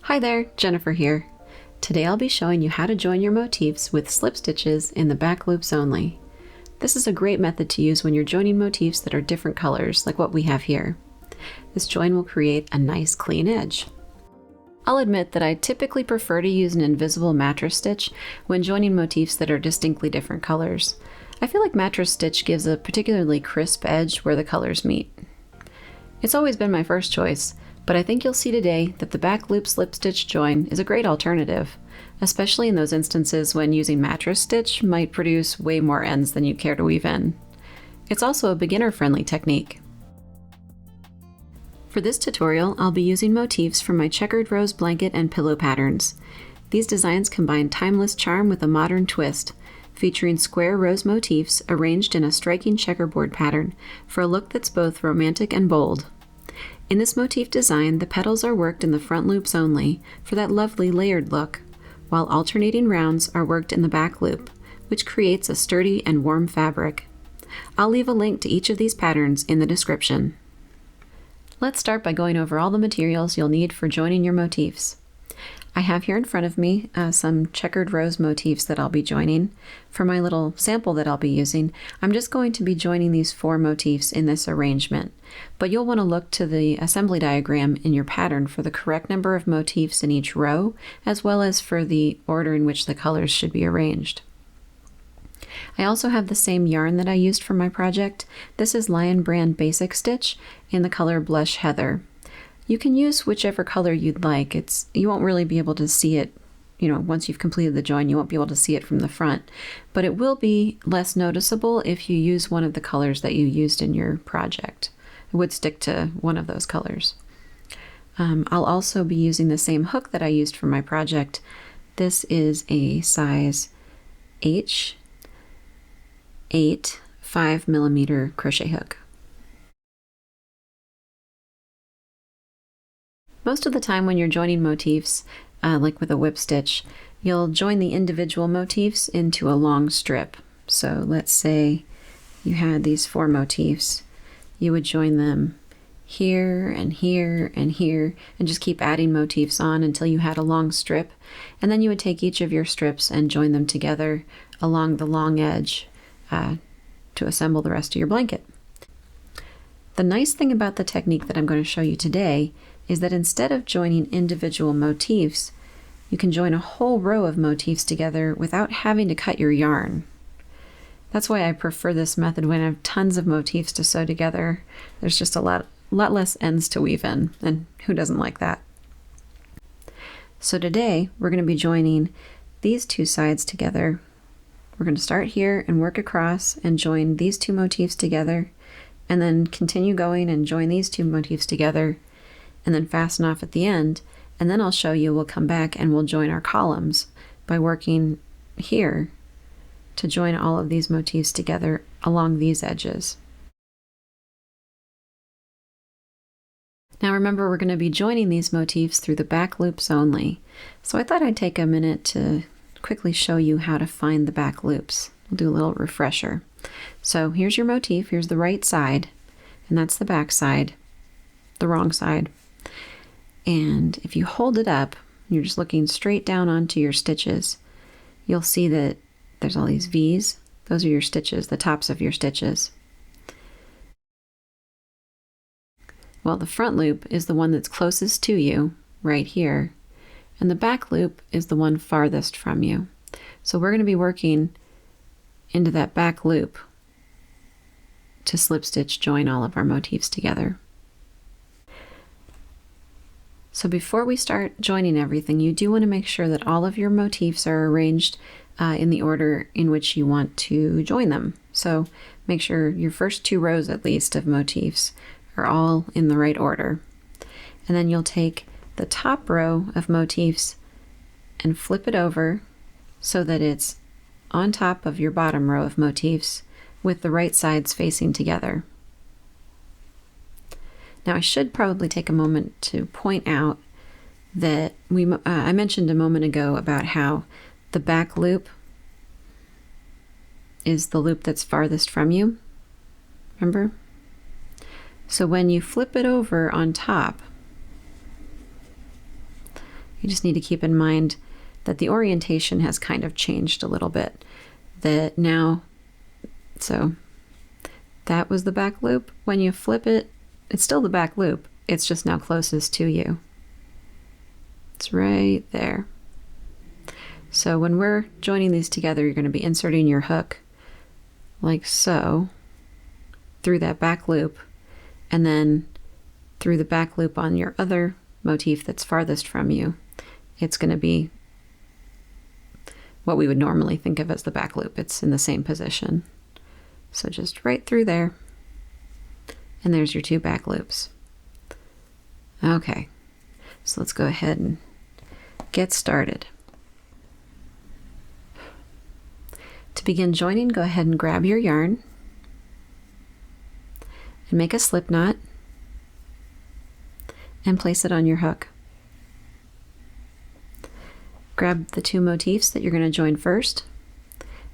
Hi there, Jennifer here. Today I'll be showing you how to join your motifs with slip stitches in the back loops only. This is a great method to use when you're joining motifs that are different colors, like what we have here. This join will create a nice clean edge. I'll admit that I typically prefer to use an invisible mattress stitch when joining motifs that are distinctly different colors. I feel like mattress stitch gives a particularly crisp edge where the colors meet. It's always been my first choice, but I think you'll see today that the back loop slip stitch join is a great alternative, especially in those instances when using mattress stitch might produce way more ends than you care to weave in. It's also a beginner-friendly technique. For this tutorial, I'll be using motifs from my Checkered Rose Blanket and pillow patterns. These designs combine timeless charm with a modern twist, featuring square rose motifs arranged in a striking checkerboard pattern for a look that's both romantic and bold. In this motif design, the petals are worked in the front loops only for that lovely layered look, while alternating rounds are worked in the back loop, which creates a sturdy and warm fabric. I'll leave a link to each of these patterns in the description. Let's start by going over all the materials you'll need for joining your motifs. I have here in front of me some checkered rose motifs that I'll be joining. For my little sample that I'll be using, I'm just going to be joining these 4 motifs in this arrangement, but you'll want to look to the assembly diagram in your pattern for the correct number of motifs in each row, as well as for the order in which the colors should be arranged. I also have the same yarn that I used for my project. This is Lion Brand Basic Stitch in the color Blush Heather. You can use whichever color you'd like. You won't really be able to see it, once you've completed the join, you won't be able to see it from the front, but it will be less noticeable if you use one of the colors that you used in your project. It would stick to one of those colors. I'll also be using the same hook that I used for my project. This is a size H 8 5mm crochet hook. Most of the time when you're joining motifs, like with a whip stitch, you'll join the individual motifs into a long strip. So let's say you had these 4 motifs. You would join them here and here and here, and just keep adding motifs on until you had a long strip. And then you would take each of your strips and join them together along the long edge to assemble the rest of your blanket. The nice thing about the technique that I'm going to show you today is that instead of joining individual motifs, you can join a whole row of motifs together without having to cut your yarn. That's why I prefer this method when I have tons of motifs to sew together. There's just a lot less ends to weave in, and who doesn't like that? So today we're going to be joining these 2 sides together. We're going to start here and work across and join these 2 motifs together, and then continue going and join these 2 motifs together, and then fasten off at the end, and then I'll show you, we'll come back and we'll join our columns by working here to join all of these motifs together along these edges. Now remember, we're going to be joining these motifs through the back loops only, so I thought I'd take a minute to quickly show you how to find the back loops. We'll do a little refresher. So here's your motif, here's the right side, and that's the back side, the wrong side. And if you hold it up, you're just looking straight down onto your stitches, you'll see that there's all these V's. Those are your stitches, the tops of your stitches. Well, the front loop is the one that's closest to you, right here, and the back loop is the one farthest from you. So we're going to be working into that back loop to slip stitch join all of our motifs together. So before we start joining everything, you do want to make sure that all of your motifs are arranged in the order in which you want to join them. So make sure your first 2 rows at least of motifs are all in the right order. And then you'll take the top row of motifs and flip it over so that it's on top of your bottom row of motifs with the right sides facing together. Now I should probably take a moment to point out that I mentioned a moment ago about how the back loop is the loop that's farthest from you. Remember? So when you flip it over on top, You just need to keep in mind that the orientation has kind of changed a little bit. That now, so that was the back loop. When you flip it, it's still the back loop. It's just now closest to you. It's right there. So when we're joining these together, you're going to be inserting your hook like so through that back loop, and then through the back loop on your other motif that's farthest from you. It's going to be what we would normally think of as the back loop. It's in the same position. So just right through there. And there's your 2 back loops. Okay, so let's go ahead and get started. To begin joining, go ahead and grab your yarn and make a slip knot and place it on your hook. Grab the 2 motifs that you're going to join first,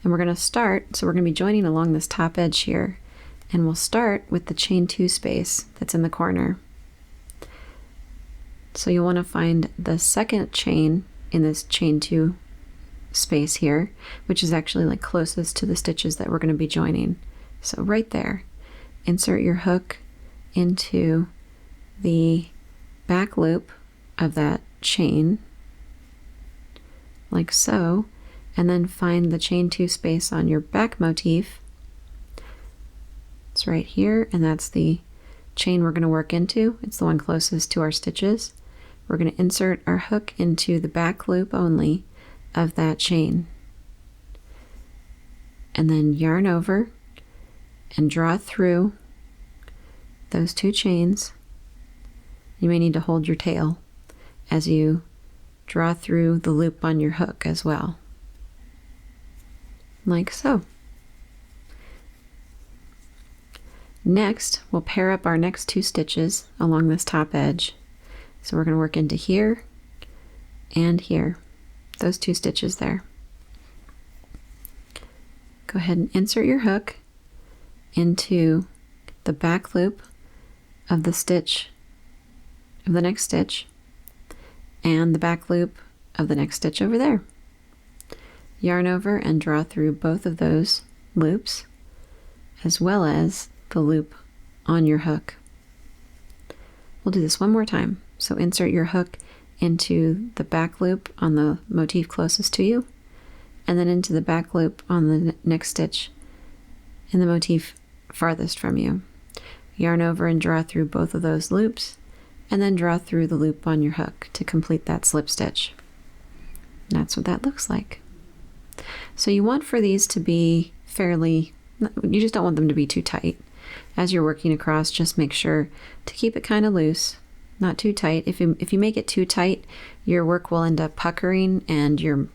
and we're going to start, so we're going to be joining along this top edge here, and we'll start with the chain 2 space that's in the corner. So you'll want to find the second chain in this chain 2 space here, which is actually like closest to the stitches that we're going to be joining. So right there, insert your hook into the back loop of that chain like so, and then find the chain 2 space on your back motif. It's right here, and that's the chain we're going to work into. It's the one closest to our stitches. We're going to insert our hook into the back loop only of that chain, and then yarn over and draw through those 2 chains. You may need to hold your tail as you draw through the loop on your hook as well, like so. Next, we'll pair up our next 2 stitches along this top edge. So we're going to work into here and here, those 2 stitches there. Go ahead and insert your hook into the back loop of the stitch of the next stitch and the back loop of the next stitch over there. Yarn over and draw through both of those loops, as well as the loop on your hook. We'll do this one more time. So insert your hook into the back loop on the motif closest to you, and then into the back loop on the next stitch in the motif farthest from you. Yarn over and draw through both of those loops, and then draw through the loop on your hook to complete that slip stitch. And that's what that looks like. So you want for these to be fairly, you just don't want them to be too tight. As you're working across, just make sure to keep it kind of loose, not too tight. If you make it too tight, your work will end up puckering, and your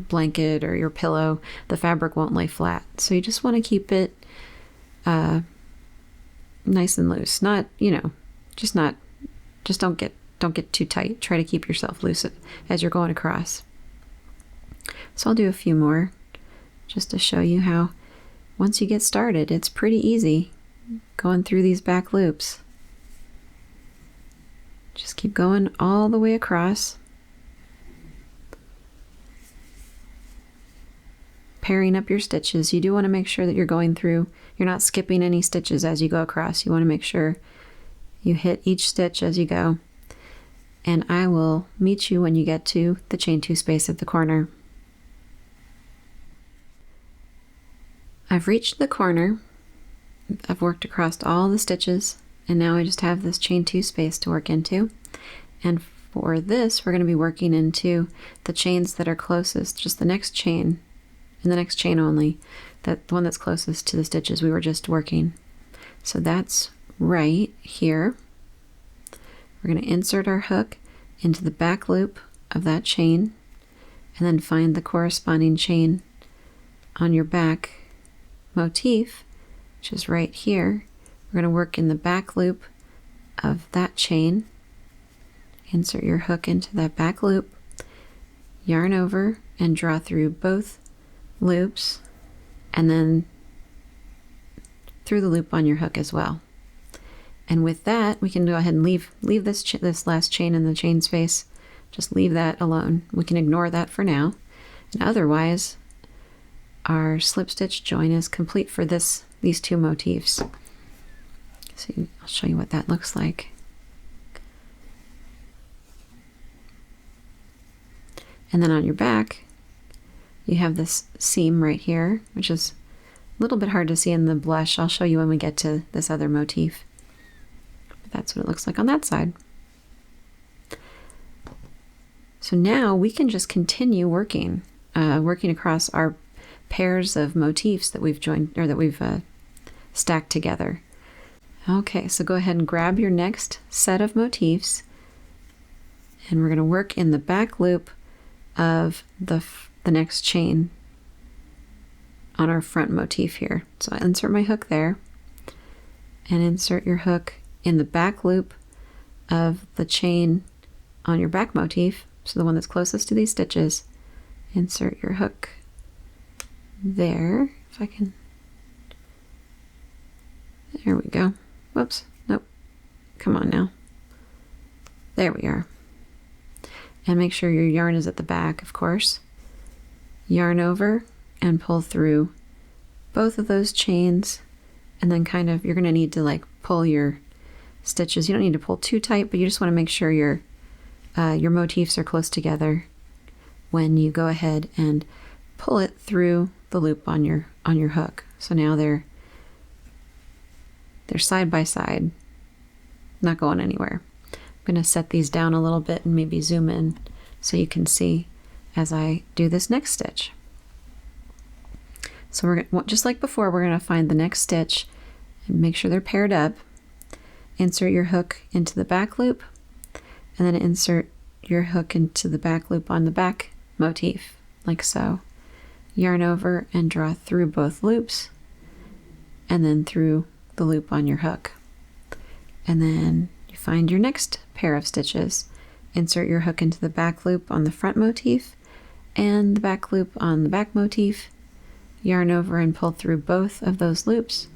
blanket or your pillow, the fabric won't lay flat. So you just want to keep it nice and loose. Not, just don't get too tight. Try to keep yourself loose as you're going across. So I'll do a few more just to show you how once you get started, it's pretty easy going through these back loops. Just keep going all the way across, pairing up your stitches. You do want to make sure that you're not skipping any stitches as you go across. You want to make sure you hit each stitch as you go. And I will meet you when you get to the chain 2 space at the corner. I've reached the corner. I've worked across all the stitches, and now I just have this chain 2 space to work into. And for this, we're going to be working into the chains that are closest, just the next chain, and the next chain only, the one that's closest to the stitches we were just working. So that's right here. We're going to insert our hook into the back loop of that chain, and then find the corresponding chain on your back motif, which is right here. We're going to work in the back loop of that chain. Insert your hook into that back loop, yarn over and draw through both loops, and then through the loop on your hook as well. And with that, we can go ahead and leave this last chain in the chain space just leave that alone. We can ignore that for now. And otherwise, our slip stitch join is complete for these two motifs. So I'll show you what that looks like. And then on your back, you have this seam right here, which is a little bit hard to see in the blush. I'll show you when we get to this other motif. But that's what it looks like on that side. So now we can just continue working across our pairs of motifs that we've joined, or that we've stacked together. Okay, so go ahead and grab your next set of motifs, and we're going to work in the back loop of the next chain on our front motif here. So I insert my hook there, and insert your hook in the back loop of the chain on your back motif, so the one that's closest to these stitches. Insert your hook there, if I can. There we go. Whoops, nope. Come on now. There we are. And make sure your yarn is at the back, of course. Yarn over and pull through both of those chains, and then kind of, you're going to need to like pull your stitches. You don't need to pull too tight, but you just want to make sure your motifs are close together when you go ahead and pull it through the loop on your hook. So now they're side by side, not going anywhere. I'm going to set these down a little bit and maybe zoom in so you can see as I do this next stitch. So we're going, just like before, we're going to find the next stitch and make sure they're paired up. Insert your hook into the back loop, and then insert your hook into the back loop on the back motif, like so. Yarn over and draw through both loops, and then through the loop on your hook. And then you find your next pair of stitches. Insert your hook into the back loop on the front motif and the back loop on the back motif. Yarn over and pull through both of those loops,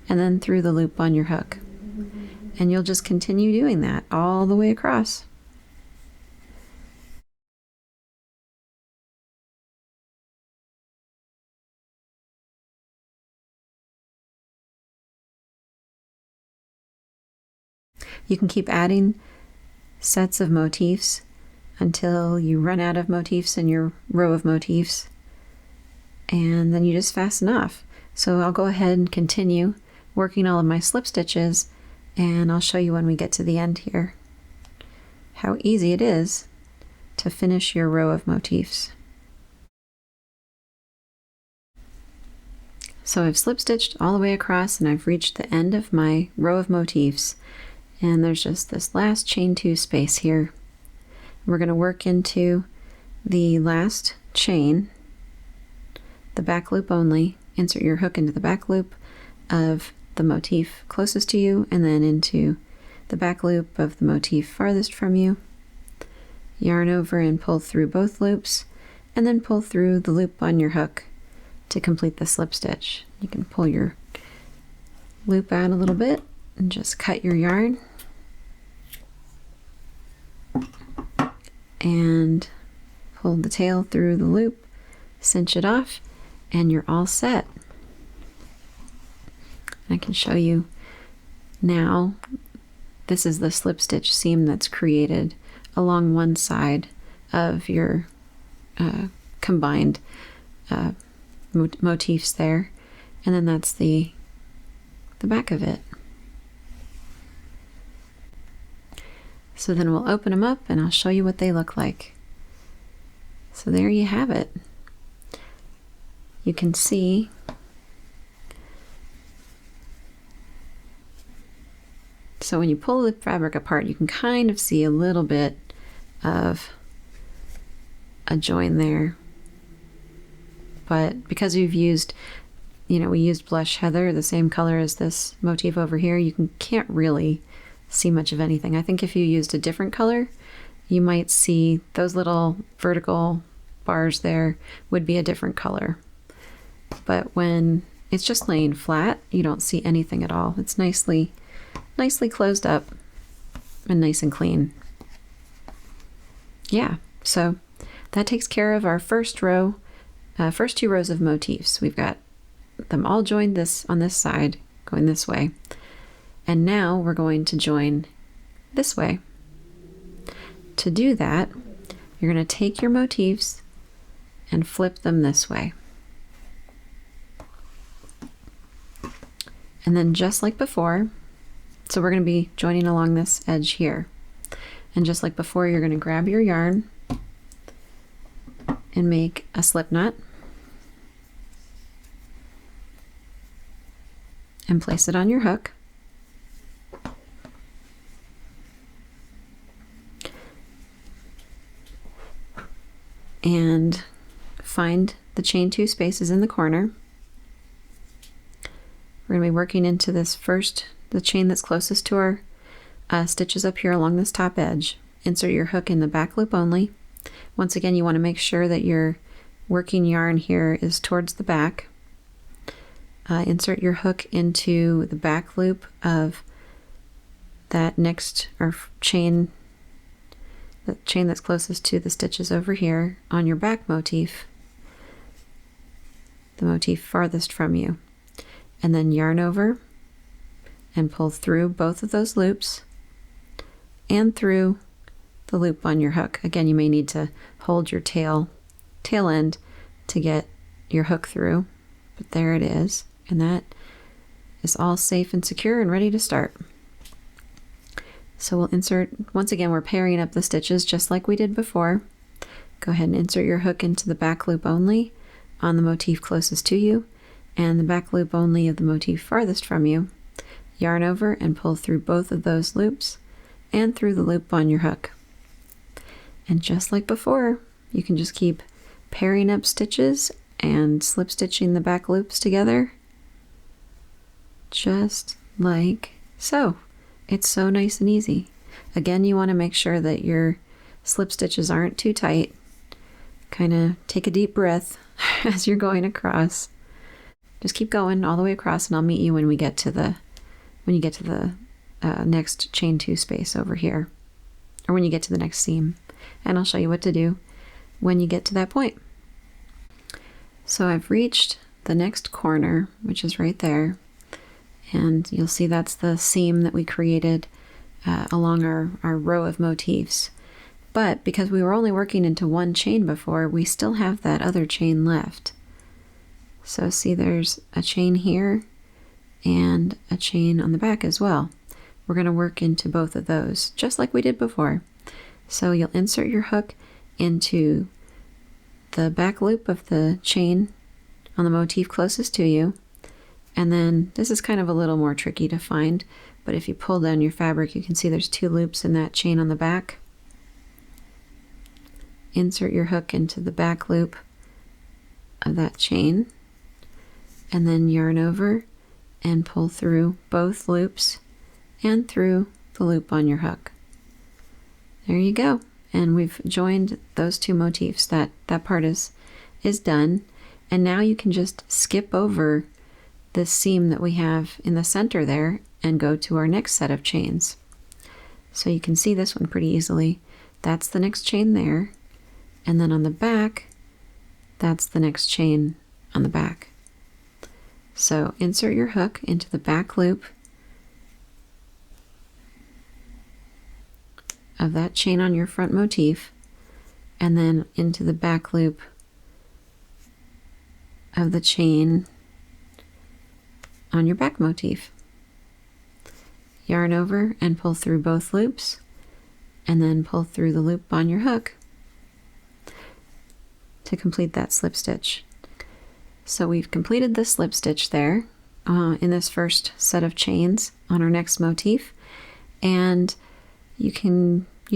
and then through the loop on your hook. And you'll just continue doing that all the way across. You can keep adding sets of motifs until you run out of motifs in your row of motifs, and then you just fasten off. So I'll go ahead and continue working all of my slip stitches, and I'll show you when we get to the end here how easy it is to finish your row of motifs. So I've slip stitched all the way across, and I've reached the end of my row of motifs. And there's just this last chain 2 space here. We're going to work into the last chain, the back loop only. Insert your hook into the back loop of the motif closest to you, and then into the back loop of the motif farthest from you. Yarn over and pull through both loops, and then pull through the loop on your hook to complete the slip stitch. You can pull your loop out a little bit and just cut your yarn and pull the tail through the loop, cinch it off, and you're all set. I can show you now. This is the slip stitch seam that's created along one side of your combined motifs there, and then that's the back of it. So then we'll open them up and I'll show you what they look like. So there you have it. You can see so when you pull the fabric apart, you can kind of see a little bit of a join there. But because we've used, we used blush heather, the same color as this motif over here, you can't really see much of anything. I think if you used a different color, you might see those little vertical bars there would be a different color. But when it's just laying flat, you don't see anything at all. It's nicely closed up and nice and clean. yeah, so that takes care of our first two rows of motifs. We've got them all joined on this side, going this way. And now we're going to join this way. To do that, you're going to take your motifs and flip them this way. And then just like before, so we're going to be joining along this edge here. And just like before, you're going to grab your yarn and make a slip knot and place it on your hook. And find the chain 2 spaces in the corner. We're going to be working into this the chain that's closest to our stitches up here along this top edge. Insert your hook in the back loop only. Once again, you want to make sure that your working yarn here is towards the back. Insert your hook into the back loop of that next chain, the chain that's closest to the stitches over here on your back motif, the motif farthest from you. And then yarn over and pull through both of those loops and through the loop on your hook. Again, you may need to hold your tail end to get your hook through, but there it is. And that is all safe and secure and ready to start. So we'll insert, once again, we're pairing up the stitches just like we did before. Go ahead and insert your hook into the back loop only on the motif closest to you, and the back loop only of the motif farthest from you. Yarn over and pull through both of those loops and through the loop on your hook. And just like before, you can just keep pairing up stitches and slip stitching the back loops together, just like so. It's so nice and easy. Again, you want to make sure that your slip stitches aren't too tight. Kind of take a deep breath as you're going across. Just keep going all the way across, and I'll meet you when you get to the next chain 2 space over here, or when you get to the next seam, and I'll show you what to do when you get to that point. So I've reached the next corner, which is right there, and you'll see that's the seam that we created along our row of motifs. But because we were only working into one chain before, we still have that other chain left. So see, there's a chain here and a chain on the back as well. We're going to work into both of those, just like we did before. So you'll insert your hook into the back loop of the chain on the motif closest to you. And then this is kind of a little more tricky to find, but if you pull down your fabric, you can see there's 2 loops in that chain on the back. Insert your hook into the back loop of that chain, and then yarn over and pull through both loops and through the loop on your hook. There you go. And we've joined those 2 motifs. That part is done. And now you can just skip over this seam that we have in the center there and go to our next set of chains. So you can see this one pretty easily. That's the next chain there. And then on the back, that's the next chain on the back. So insert your hook into the back loop of that chain on your front motif, and then into the back loop of the chain on your back motif. Yarn over and pull through both loops, and then pull through the loop on your hook to complete that slip stitch. So we've completed the slip stitch there in this first set of chains on our next motif, and you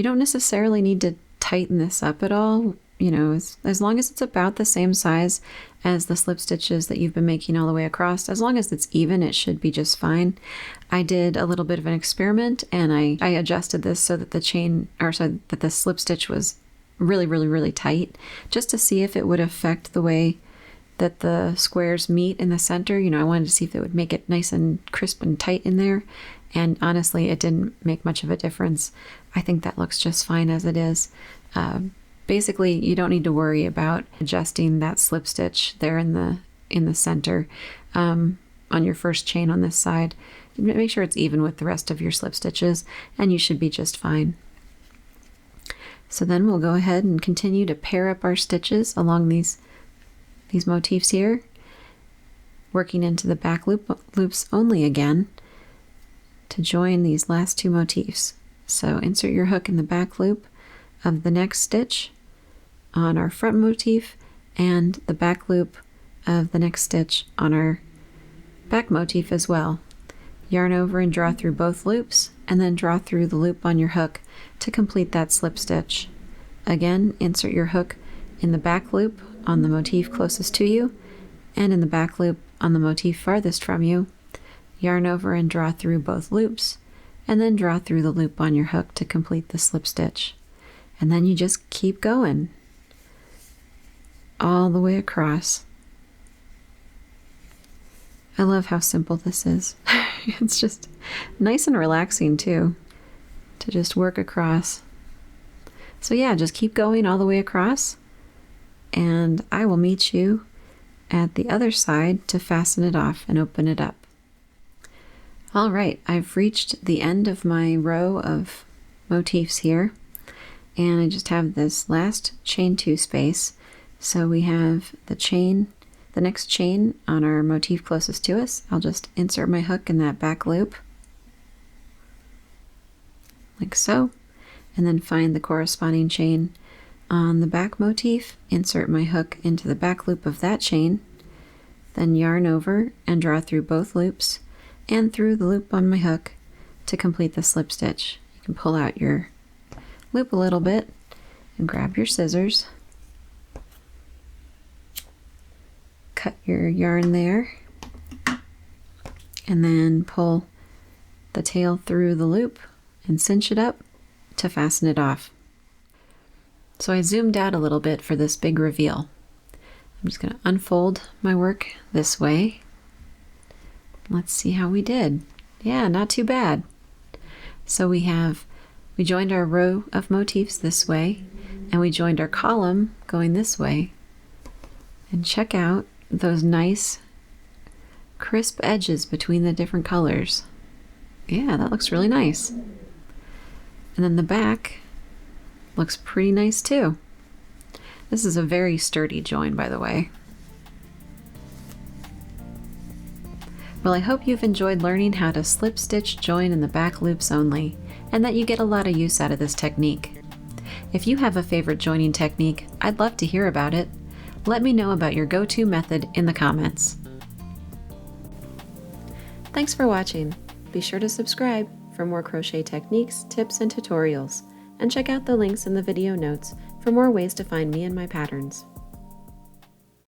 don't necessarily need to tighten this up at all. You know, as long as it's about the same size as the slip stitches that you've been making all the way across, as long as it's even, it should be just fine. I did a little bit of an experiment, and I adjusted this so that that the slip stitch was really, really, really tight, just to see if it would affect the way that the squares meet in the center. You know, I wanted to see if it would make it nice and crisp and tight in there, And honestly, it didn't make much of a difference. I think that looks just fine as it is. Basically, you don't need to worry about adjusting that slip stitch there in the center on your first chain on this side. Make sure it's even with the rest of your slip stitches, and you should be just fine. So then we'll go ahead and continue to pair up our stitches along these motifs here, working into the back loops only again to join these last two motifs. So insert your hook in the back loop of the next stitch on our front motif and the back loop of the next stitch on our back motif as well. Yarn over and draw through both loops, and then draw through the loop on your hook to complete that slip stitch. Again, insert your hook in the back loop on the motif closest to you and in the back loop on the motif farthest from you. Yarn over and draw through both loops, and then draw through the loop on your hook to complete the slip stitch. And then you just keep going all the way across. I love how simple this is. It's just nice and relaxing too, to just work across. So yeah, just keep going all the way across, and I will meet you at the other side to fasten it off and open it up. All right, I've reached the end of my row of motifs here, and I just have this last chain 2 space. So we have the next chain on our motif closest to us. I'll just insert my hook in that back loop, like so, and then find the corresponding chain on the back motif, insert my hook into the back loop of that chain, then yarn over and draw through both loops and through the loop on my hook to complete the slip stitch. You can pull out your loop a little bit and grab your scissors. Cut your yarn there, and then pull the tail through the loop and cinch it up to fasten it off. So I zoomed out a little bit for this big reveal. I'm just going to unfold my work this way. Let's see how we did. Yeah, not too bad. So we joined our row of motifs this way, and we joined our column going this way. And check out those nice crisp edges between the different colors. Yeah, that looks really nice. And then the back looks pretty nice too. This is a very sturdy join, by the way. Well, I hope you've enjoyed learning how to slip stitch join in the back loops only, and that you get a lot of use out of this technique. If you have a favorite joining technique, I'd love to hear about it. Let me know about your go-to method in the comments. Thanks for watching. Be sure to subscribe for more crochet techniques, tips, and tutorials, and check out the links in the video notes for more ways to find me and my patterns.